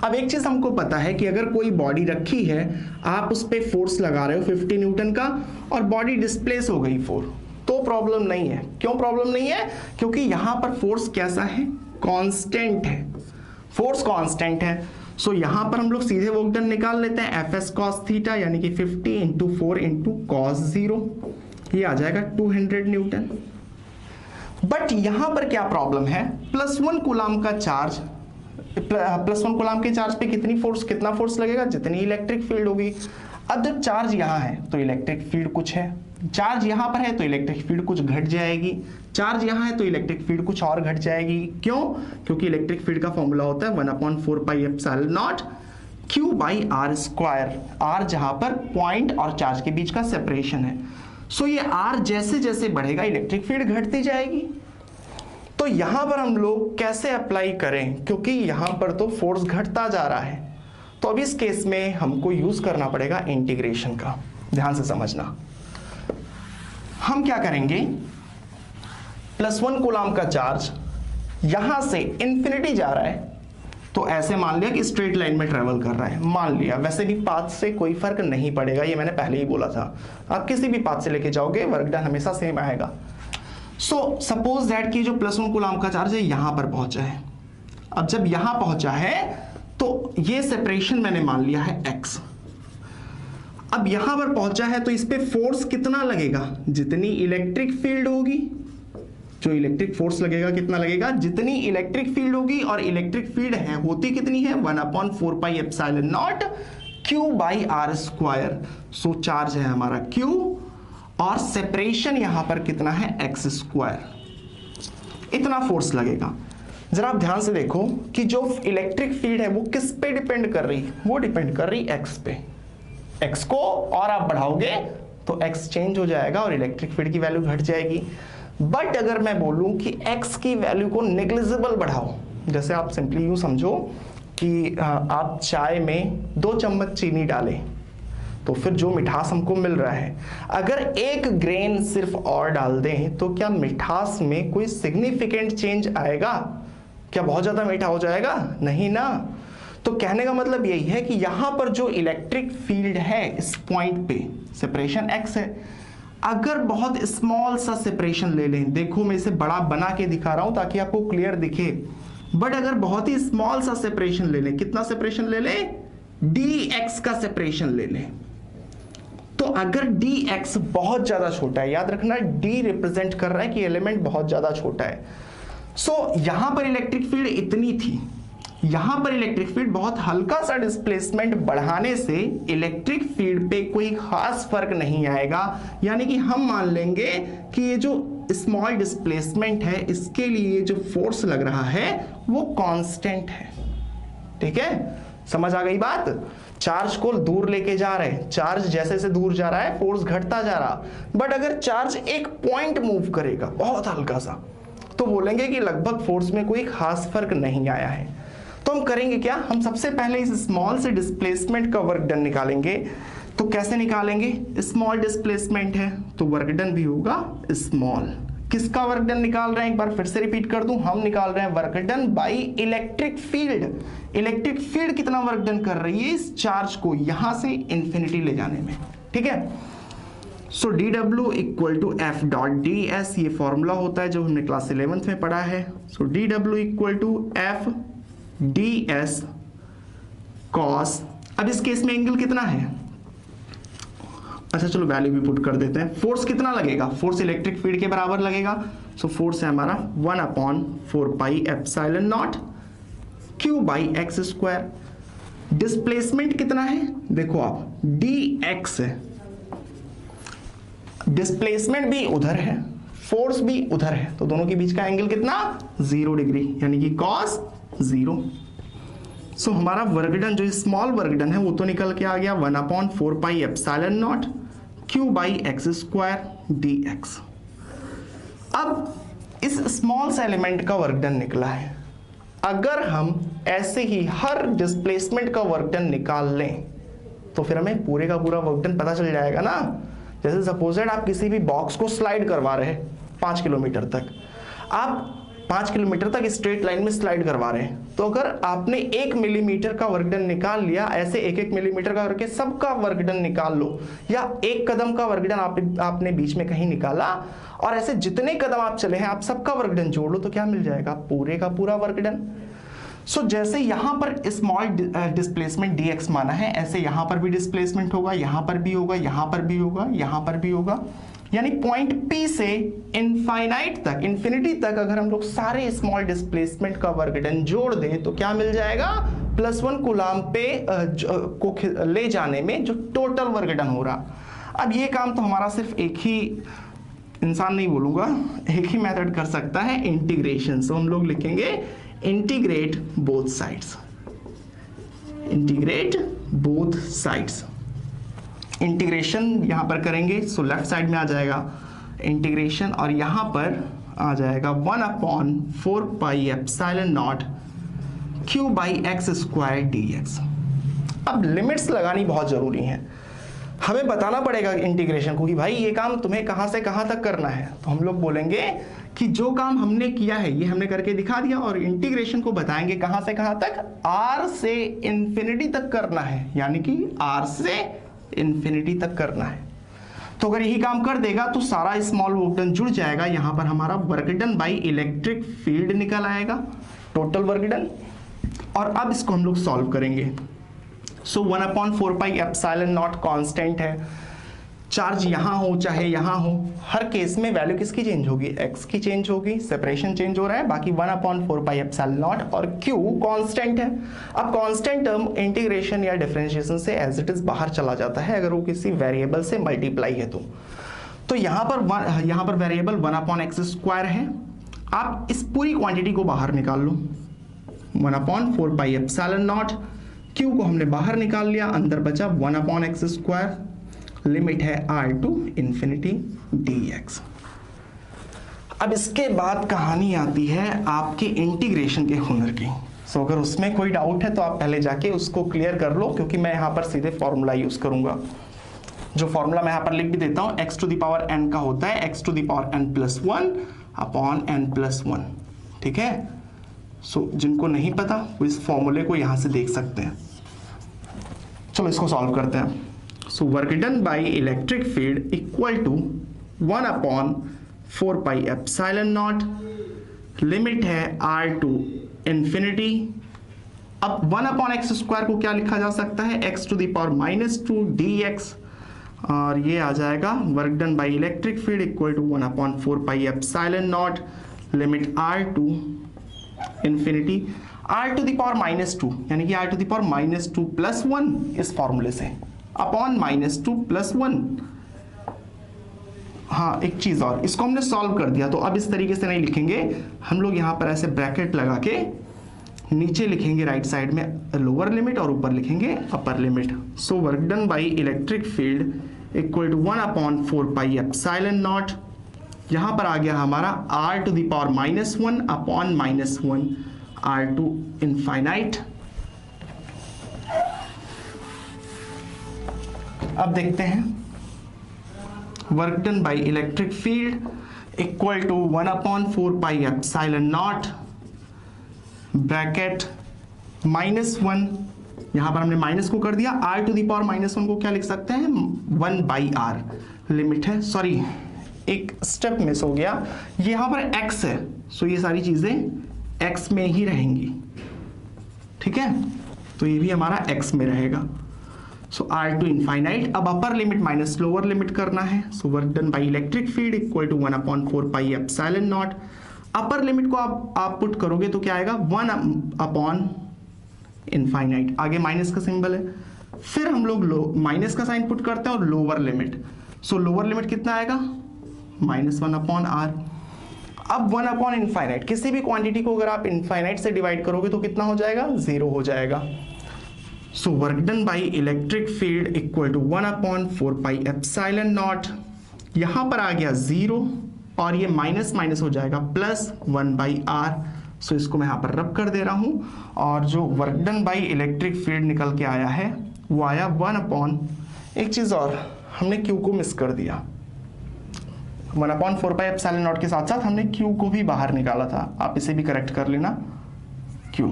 अब एक चीज हमको पता है कि अगर कोई बॉडी रखी है, आप उस पर फोर्स लगा रहे हो 50 न्यूटन का और बॉडी डिस्प्लेस हो गई 4, तो प्रॉब्लम नहीं है। क्यों प्रॉब्लम नहीं है? क्योंकि यहां पर फोर्स कैसा है, कांस्टेंट है, फोर्स कांस्टेंट है। सो यहां पर हम लोग सीधे वर्क डन निकाल लेते हैं, Fs cos थीटा यानी कि 50 × 4 × cos 0, ये आ जाएगा 200 न्यूटन। बट यहां पर क्या प्रॉब्लम है, +1 कूलाम का चार्ज, +1 कूलाम के चार्ज पे कितना फोर्स लगेगा, जितनी इलेक्ट्रिक फील्ड होगी। अब जब चार्ज यहां है तो इलेक्ट्रिक फील्ड कुछ है, चार्ज यहां पर है तो इलेक्ट्रिक फील्ड कुछ घट जाएगी, चार्ज यहां है तो इलेक्ट्रिक फील्ड कुछ और घट जाएगी। क्यों? क्योंकि इलेक्ट्रिक फील्ड का फॉर्मूला होता है 1/4πε0 Q/r², r जहां पर पॉइंट और चार्ज के बीच का सेपरेशन है। सो ये r जैसे जैसे बढ़ेगा इलेक्ट्रिक फील्ड घटती जाएगी। तो यहां पर हम लोग कैसे अप्लाई करें, क्योंकि यहां पर तो फोर्स घटता जा रहा है, तो अब इस केस में हमको यूज करना पड़ेगा इंटीग्रेशन का। ध्यान से समझना, हम क्या करेंगे, +1 कूलाम का चार्ज यहां से इन्फिनिटी जा रहा है, तो ऐसे मान लिया कि स्ट्रेट लाइन में ट्रेवल कर रहा है, मान लिया। वैसे भी पाथ से कोई फर्क नहीं पड़ेगा, ये मैंने पहले ही बोला था, आप किसी भी पाथ से लेके जाओगे वर्क डन हमेशा सेम आएगा। सो सपोज दैट कि जो +1 कूलाम का चार्ज है यहां पर पहुंचा है। अब जब यहां पहुंचा है तो ये सेपरेशन मैंने मान लिया है x। अब यहां पर पहुंचा है तो इस पे फोर्स कितना लगेगा, जितनी इलेक्ट्रिक फील्ड होगी, जो इलेक्ट्रिक फोर्स लगेगा कितना लगेगा, जितनी इलेक्ट्रिक फील्ड होगी, और इलेक्ट्रिक फील्ड है होती कितनी है 1/4πε0 Q/r²। सो चार्ज है हमारा Q और सेपरेशन यहां पर कितना है x², इतना फोर्स लगेगा। जरा आप ध्यान से देखो कि जो इलेक्ट्रिक फील्ड है वो किस पे डिपेंड कर रही, वो डिपेंड कर रही x पे। x को और आप बढ़ाओगे तो x चेंज हो जाएगा और इलेक्ट्रिक फील्ड की वैल्यू घट जाएगी। बट अगर मैं बोलूं कि x की वैल्यू को नेग्लिजिबल बढ़ाओ, जैसे आप सिंपली यूं समझो कि आप चाय में 2 चम्मच चीनी डालें तो फिर जो मिठास हमको मिल रहा है, अगर 1 ग्रेन सिर्फ और डाल दें तो क्या मिठास में कोई सिग्निफिकेंट चेंज आएगा? क्या बहुत ज्यादा मीठा हो जाएगा? नहीं ना। तो कहने का मतलब यही है कि यहां पर जो इलेक्ट्रिक फील्ड है इस पॉइंट पे सेपरेशन x है, अगर बहुत स्मॉल सा सेपरेशन ले लें, देखो मैं इसे बड़ा बना के दिखा रहा हूं ताकि आपको क्लियर दिखे, बट अगर बहुत ही स्मॉल सा सेपरेशन ले लें, कितना सेपरेशन ले लें, dx का सेपरेशन ले लें, तो अगर dx बहुत ज्यादा छोटा है, याद रखना d रिप्रेजेंट कर रहा है कि एलिमेंट बहुत ज्यादा छोटा है, सो यहां पर इलेक्ट्रिक फील्ड इतनी थी, यहां पर इलेक्ट्रिक फील्ड बहुत हल्का सा डिस्प्लेसमेंट बढ़ाने से इलेक्ट्रिक फील्ड पे कोई खास फर्क नहीं आएगा, यानी कि हम मान लेंगे कि ये जो स्मॉल डिस्प्लेसमेंट है इसके लिए जो फोर्स लग रहा है वो कांस्टेंट है। ठीक है, समझ आ गई बात। चार्ज को दूर लेके जा रहे हैं, चार्ज जैसे जैसे दूर जा रहा है फोर्स घटता जा रहा, बट अगर चार्ज एक पॉइंट मूव करेगा बहुत हल्का सा, तो बोलेंगे कि लगभग फोर्स में कोई खास फर्क नहीं आया है। तो हम करेंगे क्या, हम सबसे पहले इस स्मॉल से डिस्प्लेसमेंट का वर्क डन निकालेंगे। तो कैसे निकालेंगे, स्मॉल डिस्प्लेसमेंट है तो वर्क डन भी होगा स्मॉल। किसका वर्क डन निकाल रहे हैं, एक बार फिर से रिपीट कर दूं, हम निकाल रहे हैं work done by electric field. Electric field कितना वर्क डन कर रही है इस चार्ज को यहां से इंफिनिटी ले जाने में। ठीक है, so dw equal to f dot d s, ये फॉर्मूला होता है जो हमने क्लास 11th में पढ़ा है। So dw equal to f d s cos, अब इस केस में एंगल कितना है, अच्छा चलो वैल्यू भी पुट कर देते हैं। फोर्स कितना लगेगा, फोर्स इलेक्ट्रिक फील्ड के बराबर लगेगा, सो फोर्स है हमारा 1/4 pi epsilon not Q by x square. Displacement कितना है, देखो आप dx है, डिस्प्लेसमेंट भी उधर है, फोर्स भी उधर है, तो दोनों के बीच का एंगल कितना 0 डिग्री, यानी कि cos 0। सो हमारा वर्कडन जो स्मॉल वर्कडन है वो तो निकल के आ गया 1/4 pi epsilon not Q by x square dx। अब इस स्मॉल से एलिमेंट का वर्कडन निकला है, अगर हम ऐसे ही हर डिस्प्लेसमेंट का वर्कडन निकाल लें तो फिर हमें पूरे का पूरा वर्कडन पता चल जाएगा ना। जैसे सपोजेड आप किसी भी बॉक्स को स्लाइड करवा रहे हैं 5 किलोमीटर तक, आप 5 किलोमीटर तक स्ट्रेट लाइन में स्लाइड करवा रहे हैं, तो अगर आपने 1 मिलीमीटर का वर्कडन निकाल लिया, ऐसे 1-1 मिलीमीटर का करके सबका वर्कडन निकाल लो, या 1 कदम का वर्कडन आपने बीच में कहीं निकाला, और ऐसे जितने कदम आप चले हैं आप सबका वर्कडन जोड़ लो, तो क्या मिल जाएगा, पूरे का पूरा वर्कडन। सो जैसे यहां पर स्मॉल डिस्प्लेसमेंट dx माना है, ऐसे यहां पर भी डिस्प्लेसमेंट होगा, यहां पर भी होगा, यहां पर भी होगा, यहां पर भी होगा, यानी पॉइंट P से इनफाइनाइट तक, इंफिनिटी तक अगर हम लोग सारे स्मॉल डिस्प्लेसमेंट का वर्कडन जोड़ दें तो क्या मिल जाएगा, +1 कूलाम पे को ले जाने में जो टोटल वर्कडन हो रहा। अब ये काम तो हमारा सिर्फ एक ही इंसान नहीं बोलूंगा, एक ही मेथड कर सकता है, इंटीग्रेशन। सो हम लोग लिखेंगे integrate both sides, integrate both sides. Integration यहां पर करेंगे, सो लेफ्ट साइड में आ जाएगा इंटीग्रेशन, और यहां पर आ जाएगा 1/4 pi epsilon not Q by x square dx। अब लिमिट्स लगानी बहुत जरूरी है, हमें बताना पड़ेगा इंटीग्रेशन को कि भाई ये काम तुम्हें कहां से कहां तक करना है। तो हम लोग बोलेंगे कि जो काम हमने किया है ये हमने करके दिखा दिया, और इंटीग्रेशन को बताएंगे कहां से कहां तक, r से इंफिनिटी तक करना है, यानी कि r से इंफिनिटी तक करना है। तो अगर यही काम कर देगा तो सारा स्मॉल वर्कडन जुड़ जाएगा, यहां पर हमारा वर्कडन बाई इलेक्ट्रिक फील्ड निकल आएगा, टोटल वर्कडन। और अब इसको हम लोग सॉल्व करेंगे। सो 1/4 पाई एप्सिलॉन नॉट कांस्टेंट है, चार्ज यहां हो चाहे यहां हो, हर केस में वैल्यू किसकी चेंज होगी, x की चेंज होगी, सेपरेशन चेंज हो रहा है, बाकी 1/4 पाई एप्सिलॉन नॉट, और q कांस्टेंट है। अब कांस्टेंट टर्म इंटीग्रेशन या डिफरेंशिएशन से एज इट इज बाहर चला जाता है अगर वो किसी वेरिएबल से मल्टीप्लाई है तो यहाँ पर वेरिएबल 1/x स्क्वायर है, आप इस पूरी क्वांटिटी को बाहर निकाल लो, 1/4 पाई एप्सिलॉन नॉट, q को हमने बाहर निकाल लिया, अंदर बचा 1/x स्क्वायर, लिमिट है r टू इंफिनिटी dx। अब इसके बाद कहानी आती है आपके इंटीग्रेशन के हुनर की। सो अगर उसमें कोई डाउट है तो आप पहले जाके उसको क्लियर कर लो, क्योंकि मैं यहाँ पर सीधे फॉर्मूला यूज करूंगा। जो फॉर्मूला मैं यहाँ पर लिख भी देता हूँ, x to the power n का होता है x to the power n+1 upon n+1, ठीक है। सो जिनको नहीं पता वो इस फॉर्मूले को यहां से देख सकते हैं। चलो इसको सॉल्व करते हैं। So work done by electric field equal to 1/4 pi epsilon naught, limit है r टू इंफिनिटी। अब 1/x² को क्या लिखा जा सकता है, x to the power -2 dx, और ये आ जाएगा work done by electric field equal to 1/4 pi epsilon naught, limit r to infinity, r to the power -2 यानी कि r टू द पावर -2 + 1 इस फॉर्मूले से अपॉन -2 + 1। हाँ एक चीज और, इसको हमने सॉल्व कर दिया तो अब इस तरीके से नहीं लिखेंगे हम लोग, यहाँ पर ऐसे ब्रैकेट लगा के नीचे लिखेंगे राइट साइड में लोअर लिमिट और ऊपर लिखेंगे upper limit. So work done by electric field equal to 1/4 pi epsilon naught, यहां पर आ गया हमारा r to the power -1 upon -1 r to infinite. अब देखते हैं work done by electric field equal to 1/4 pi epsilon naught bracket -1, यहां पर हमने माइनस को कर दिया, r टू द पावर -1 को क्या लिख सकते हैं 1/r, लिमिट है, सॉरी एक स्टेप मिस हो गया, यहां पर x है, सो ये सारी चीजें x में ही रहेंगी, ठीक है, तो ये भी हमारा x में रहेगा। सो r टू इनफाइनाइट, अब upper limit minus lower limit करना है। So work done by electric field equal to 1/4 pi epsilon naught, upper limit को आप पुट करोगे तो क्या आएगा 1 इनफाइनाइट, आगे माइनस का सिंबल है, फिर हम लोग माइनस का साइन पुट करते हैं और लोअर लिमिट, सो लोअर लिमिट कितना आएगा -1/r। अब 1 इनफाइनाइट, किसी भी क्वांटिटी को अगर आप इनफाइनाइट से डिवाइड करोगे तो कितना हो जाएगा 0 हो जाएगा। So work done by electric field equal to 1/4 pi epsilon naught, यहां पर आ गया 0 और ये माइनस माइनस हो जाएगा +1/r। सो इसको मैं यहां पर रब कर दे रहा हूं और जो work done by electric field निकल के आया है वो आया 1 एक चीज और, हमने q को मिस कर दिया, 1/4 पाई एप्सिलॉन नॉट के साथ साथ हमने q को भी बाहर निकाला था, आप इसे भी करेक्ट कर लेना, q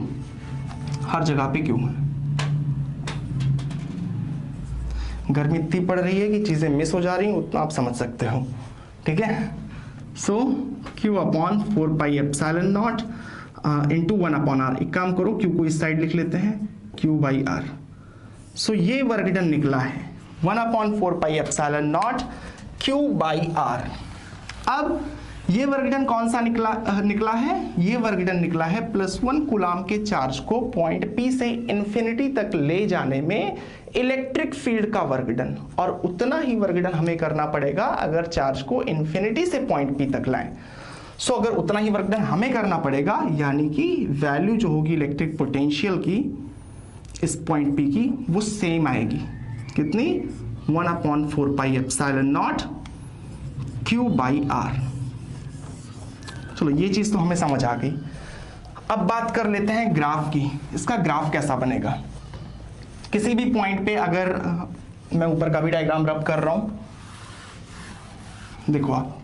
हर जगह पे q है। गर्मी इतनी पड़ रही है कि चीजें मिस हो जा रही हैं, उतना आप समझ सकते हो, ठीक है। सो q/4 pi epsilon not into 1/r, एक काम करो q को इस साइड लिख लेते हैं q/r। सो ये वर्क डन निकला है 1/4 पाई एप्सिलॉन नॉट q/r। अब ये वर्क डन कौन सा निकला है, ये वर्क डन निकला है +1 कूलाम के चार्ज को पॉइंट P से इंफिनिटी तक ले जाने में इलेक्ट्रिक फील्ड का वर्क डन, और उतना ही वर्क डन हमें करना पड़ेगा अगर चार्ज को इंफिनिटी से पॉइंट P तक लाएं। सो अगर उतना ही वर्क डन हमें करना पड़ेगा, यानी कि वैल्यू जो होगी इलेक्ट्रिक पोटेंशियल की इस पॉइंट P की वो सेम आएगी, कितनी 1/4 पाई एप्सिलॉन नॉट q/r। चलो ये चीज तो हमें समझ आ गई। अब बात कर लेते हैं ग्राफ की, इसका ग्राफ कैसा बनेगा। किसी भी पॉइंट पे अगर मैं ऊपर का भी डायग्राम रब कर रहा हूं, देखो आप,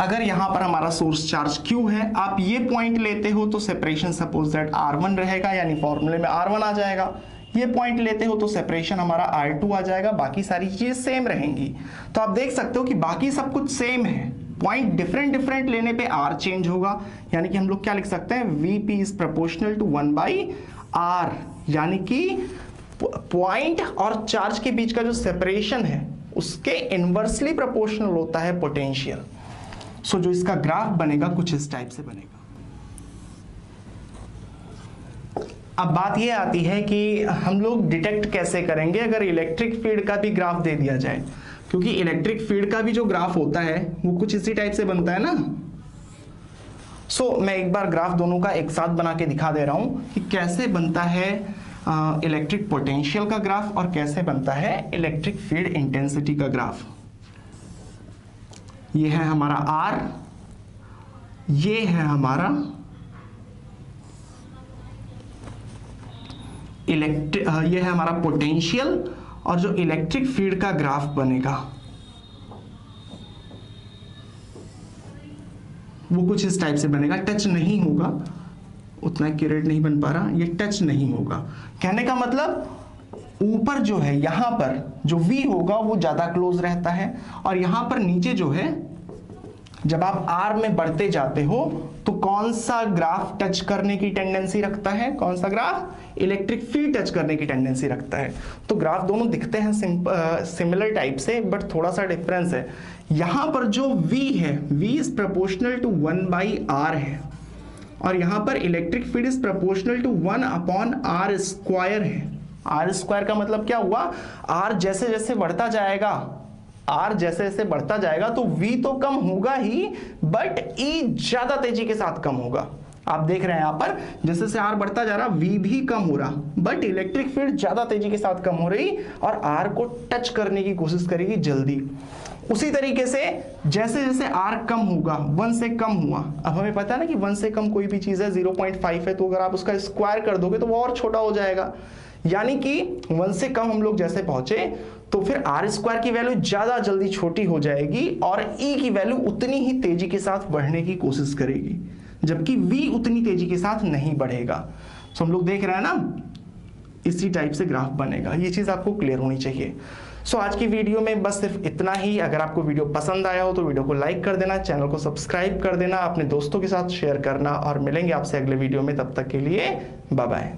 अगर यहां पर हमारा सोर्स चार्ज Q है, आप ये पॉइंट लेते हो तो सेपरेशन सपोज दैट R1 रहेगा, यानी फॉर्मूले में R1 आ जाएगा। ये पॉइंट लेते हो तो सेपरेशन हमारा R2 आ जाएगा, बाकी सारी चीजें सेम रहेंगी। तो आप देख सकते हो कि बाकी सब कुछ सेम है, पॉइंट डिफरेंट लेने पे R चेंज होगा, यानी कि हम लोग क्या लिख सकते हैं VP is proportional to 1/R, यानी कि पॉइंट और चार्ज के बीच का जो सेपरेशन है उसके इनवर्सली प्रोपोर्शनल होता है पोटेंशियल। सो जो इसका ग्राफ बनेगा कुछ इस टाइप से बनेगा। अब बात ये आती है कि हम लोग डिटेक्ट कैसे करेंगे अगर इलेक्ट्रिक फील्ड का भी ग्राफ दे दिया जाए, क्योंकि इलेक्ट्रिक फील्ड का भी जो ग्राफ होता है वो कुछ इसी टाइप से बनता है ना। सो मैं एक बार ग्राफ दोनों का एक साथ बना के दिखा दे रहा हूं कि कैसे बनता है इलेक्ट्रिक पोटेंशियल का ग्राफ और कैसे बनता है इलेक्ट्रिक फील्ड इंटेंसिटी का ग्राफ। ये है हमारा R, ये है हमारा ये है हमारा पोटेंशियल, और जो इलेक्ट्रिक फील्ड का ग्राफ बनेगा वो कुछ इस टाइप से बनेगा, टच नहीं होगा, उतना एक्यूरेट नहीं बन पा रहा, ये टच नहीं होगा। कहने का मतलब ऊपर जो है यहां पर जो V होगा वो ज्यादा क्लोज रहता है, और यहां पर नीचे जो है जब आप R में बढ़ते जाते हो तो कौन सा ग्राफ टच करने की टेंडेंसी रखता है, कौन सा ग्राफ? इलेक्ट्रिक फील्ड टच करने की टेंडेंसी रखता है। तो ग्राफ दोनों दिखते हैं सिमिलर टाइप से, बट थोड़ा सा डिफरेंस है। यहां पर जो V है, V is proportional to 1/r है, और यहां पर electric field is proportional to 1/r² है। r² का मतलब क्या हुआ? r जैसे जैसे बढ़ता जाएगा, R जैसे जैसे बढ़ता जाएगा तो V तो कम होगा ही, बट E ज्यादा तेजी के साथ कम होगा। आप देख रहे हैं यहां पर जैसे जैसे R बढ़ता जा रहा, V भी कम हो रहा, बट इलेक्ट्रिक फील्ड ज्यादा तेजी के साथ कम हो रही और R को टच करने की कोशिश करेगी जल्दी। उसी तरीके से जैसे जैसे R कम होगा, 1 से कम हुआ, अब हमें पता है ना कि 1 से कम कोई भी चीज है 0.5 है, तो अगर आप उसका स्क्वायर कर दोगे तो वो और छोटा हो जाएगा। यानी कि 1 से कम हम लोग जैसे पहुंचे तो फिर r² की वैल्यू ज्यादा जल्दी छोटी हो जाएगी और E की वैल्यू उतनी ही तेजी के साथ बढ़ने की कोशिश करेगी, जबकि V उतनी तेजी के साथ नहीं बढ़ेगा। तो हम लोग देख रहे हैं ना, इसी टाइप से ग्राफ बनेगा। ये चीज आपको क्लियर होनी चाहिए। सो आज की वीडियो में बस सिर्फ इतना ही। अगर आपको वीडियो पसंद आया हो तो वीडियो को लाइक कर देना, चैनल को सब्सक्राइब कर देना, अपने दोस्तों के साथ शेयर करना, और मिलेंगे आपसे अगले वीडियो में। तब तक के लिए बाय बाय।